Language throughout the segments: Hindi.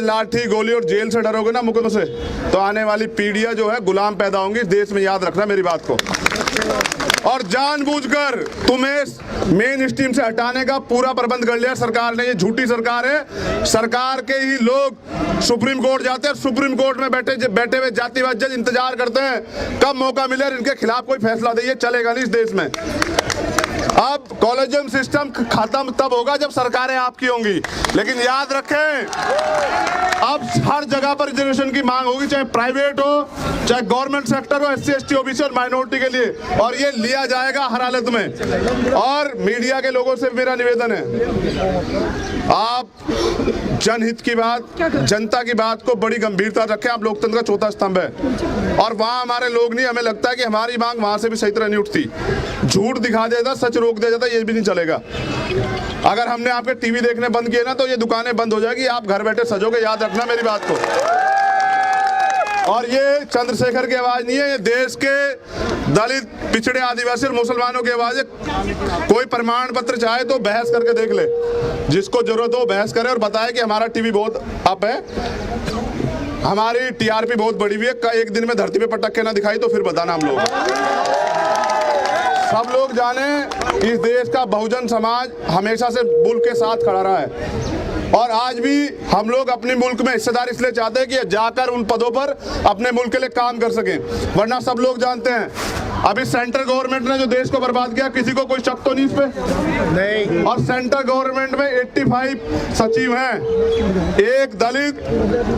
लाठी गोली और जेल से डरोगे ना मुकदमे से, तो आने वाली पीढ़ियां जो है गुलाम पैदा होंगी इस देश में, याद रखना मेरी बात को। और जानबूझकर तुम्हें मेन स्ट्रीम से हटाने का पूरा प्रबंध कर लिया सरकार ने। ये झूठी सरकार है। सरकार के ही लोग सुप्रीम कोर्ट जाते हैं, सुप्रीम कोर्ट में बैठे हुए जातिवाद जज इंतजार करते हैं कब मौका मिले इनके खिलाफ कोई फैसला दे। ये चलेगा नहीं इस देश में। अब कॉलेजियम सिस्टम खत्म तब होगा जब सरकारें आपकी होंगी, लेकिन याद रखें अब हर जगह पर रिजर्वेशन की मांग होगी, चाहे प्राइवेट हो चाहे गवर्नमेंट सेक्टर हो, SC ST OBC और माइनॉरिटी के लिए, और ये लिया जाएगा हर हालत में। और मीडिया के लोगों से मेरा निवेदन है, आप जनहित की बात, जनता की बात को बड़ी गंभीरता रखें। आप लोकतंत्र का चौथा स्तंभ है और वहां हमारे लोग नहीं, हमें लगता है कि हमारी मांग वहां से भी सही तरह नहीं उठती। झूठ दिखा देता, सच रोक दिया जाता, ये भी नहीं चलेगा। अगर हमने आपके टीवी देखने बंद किए ना तो ये दुकानें बंद हो जाएगी, आप घर बैठे सजोगे, याद रखना मेरी बात को। और ये चंद्रशेखर की आवाज नहीं है, ये देश के दलित, पिछड़े, आदिवासी और मुसलमानों की आवाज है। कोई प्रमाण पत्र चाहे तो बहस करके देख ले, जिसको जरूरत हो बहस करे और बताए कि हमारा टीवी बहुत अप है, हमारी TRP बहुत बड़ी हुई है, एक दिन में धरती पे पटक्के ना दिखाई तो फिर बताना। हम लोग सब लोग जाने इस देश का बहुजन समाज हमेशा से मुल्क के साथ खड़ा रहा है और आज भी हम लोग अपने मुल्क में हिस्सेदार इसलिए चाहते हैं कि जाकर उन पदों पर अपने मुल्क के लिए काम कर सकें, वरना सब लोग जानते हैं अभी सेंट्रल गवर्नमेंट ने जो देश को बर्बाद किया, किसी को कोई शक तो नहीं इस पे? नहीं। और सेंट्रल गवर्नमेंट में 85 सचिव हैं, 1 दलित,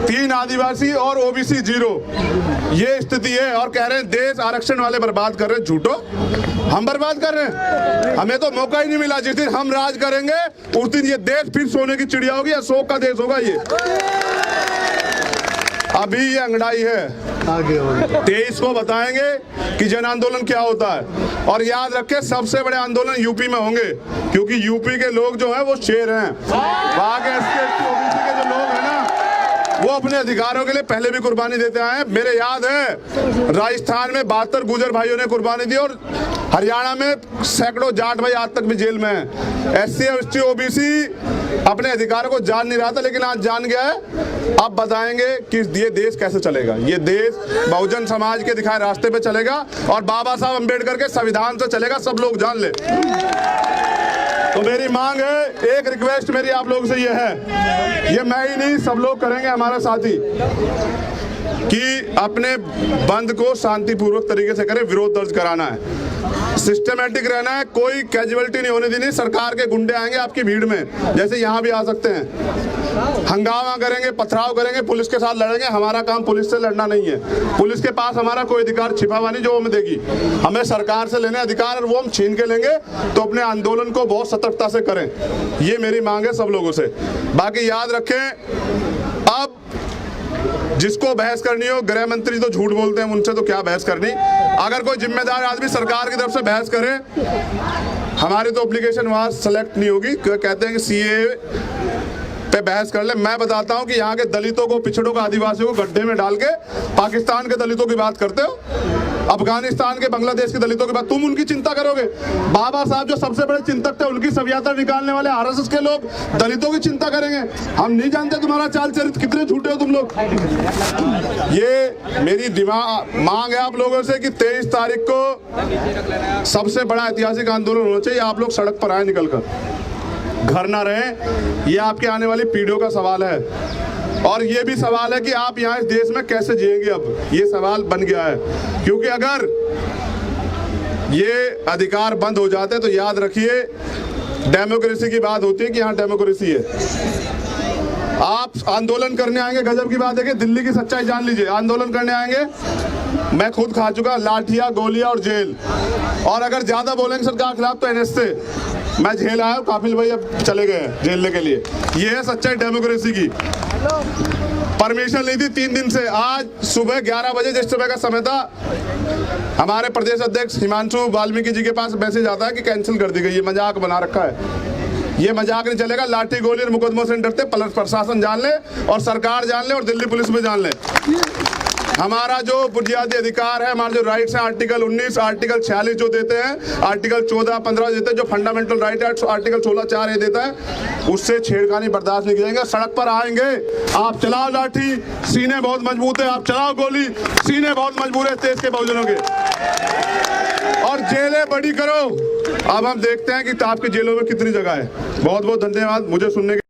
3 आदिवासी और OBC 0। ये स्थिति है और कह रहे हैं देश आरक्षण वाले बर्बाद कर रहे हैं। झूठो, हम बर्बाद कर रहे हैं? हमें तो मौका ही नहीं मिला। जिस दिन हम राज करेंगे उस दिन ये देश फिर सोने की चिड़िया होगी, अशोक का देश होगा ये। अभी ये अंगड़ाई है, आगे 23 को बताएंगे कि जन आंदोलन क्या होता है। और याद रखें सबसे बड़े आंदोलन यूपी में होंगे, क्योंकि यूपी के लोग जो है वो शेर हैं। वहां के SC ST OBC के जो लोग हैं ना, वो अपने अधिकारों के लिए पहले भी कुर्बानी देते आए हैं। मेरे याद है राजस्थान में 72 गुजर भाइयों ने कुर्बानी दी और हरियाणा में सैकड़ों जाट भाई आज तक भी जेल में हैं। SC ST OBC अपने अधिकारों को जान नहीं रहा था, लेकिन आज जान गया है। अब बताएंगे कि ये देश कैसे चलेगा। ये देश बहुजन समाज के दिखाए रास्ते पे चलेगा और बाबा साहब अम्बेडकर के संविधान से चलेगा, सब लोग जान ले। तो मेरी मांग है, एक रिक्वेस्ट मेरी आप लोगों से ये है, ये मैं ही नहीं सब लोग करेंगे हमारे साथी, कि अपने बंद को शांतिपूर्वक तरीके से करें। विरोध दर्ज कराना है, सिस्टमेटिक रहना है, कोई कैजुअलिटी नहीं होने देनी। सरकार के गुंडे आएंगे आपकी भीड़ में, जैसे यहाँ भी आ सकते हैं, हंगामा करेंगे, पथराव करेंगे, पुलिस के साथ लड़ेंगे। हमारा काम पुलिस से लड़ना नहीं है। पुलिस के पास हमारा कोई अधिकार छिपा हुआ नहीं जो हमें देगी। हमें सरकार से लेने अधिकार और वो हम छीन के लेंगे, तो अपने आंदोलन को बहुत सतर्कता से करें। ये मेरी मांग है सब लोगों से। बाकी याद रखें, अब जिसको बहस करनी हो, गृह मंत्री तो झूठ बोलते हैं, उनसे तो क्या बहस करनी। अगर कोई जिम्मेदार आदमी सरकार की तरफ से बहस करे, हमारी तो एप्लीकेशन वहां सेलेक्ट नहीं होगी। कहते हैं कि CAA पे बहस कर ले। मैं बताता हूं कि यहाँ के दलितों को, पिछड़ों को, आदिवासियों को गड्ढे में डाल के पाकिस्तान के दलितों की बात करते हो, अफगानिस्तान के, बांग्लादेश के दलितों की बात, तुम उनकी चिंता करोगे? बाबा साहब जो सबसे बड़े चिंतक थे, उनकी सभ्यता निकालने वाले RSS के लोग दलितों की चिंता करेंगे? हम नहीं जानते तुम्हारा चाल चरित्र, कितने झूठे हो तुम लोग। ये मेरी मांग है आप लोगों से कि 23 तारीख को सबसे बड़ा ऐतिहासिक आंदोलन होना चाहिए। आप लोग सड़क पर आए, निकलकर घर ना रहे। ये आपके आने वाली पीढ़ियों का सवाल है और ये भी सवाल है कि आप यहाँ इस देश में कैसे जिएंगे। अब ये सवाल बन गया है, क्योंकि अगर ये अधिकार बंद हो जाते तो याद रखिए डेमोक्रेसी की बात होती है कि यहाँ डेमोक्रेसी है। आप आंदोलन करने आएंगे, गजब की बात है कि दिल्ली की सच्चाई जान लीजिए। आंदोलन करने आएंगे, मैं खुद खा चुका लाठियां, गोलियां और जेल। और अगर ज्यादा बोलेंगे सरकार के खिलाफ तो NS से मैं जेल आया हूँ, काफिल भाई अब चले गए हैं जेलने के लिए। ये है सच्चाई डेमोक्रेसी की। परमिशन ली थी 3 दिन से। आज सुबह 11 बजे जिस समय का समय था, हमारे प्रदेश अध्यक्ष हिमांशु वाल्मीकि जी के पास मैसेज आता है कि कैंसिल कर दी गई। ये मजाक बना रखा है, ये मजाक नहीं चलेगा। लाठी गोली और मुकदमों से डरते प्रशासन जान ले और सरकार जान ले और दिल्ली पुलिस में जान ले। हमारा जो बुनियादी अधिकार है, हमारे जो राइट्स हैं, आर्टिकल 19, आर्टिकल 46 जो देते हैं, आर्टिकल 14, 15 देते हैं, जो फंडामेंटल राइट है आर्टिकल 16, 4 ये देता है, उससे छेड़खानी बर्दाश्त नहीं करेंगे। सड़क पर आएंगे, आप चलाओ लाठी, सीने बहुत मजबूत है, आप चलाओ गोली, सीने बहुत मजबूत है देश के बहुजनों के, और जेलें बड़ी करो। अब हम देखते हैं कि आपकी जेलों में कितनी जगह है। बहुत बहुत धन्यवाद मुझे सुनने के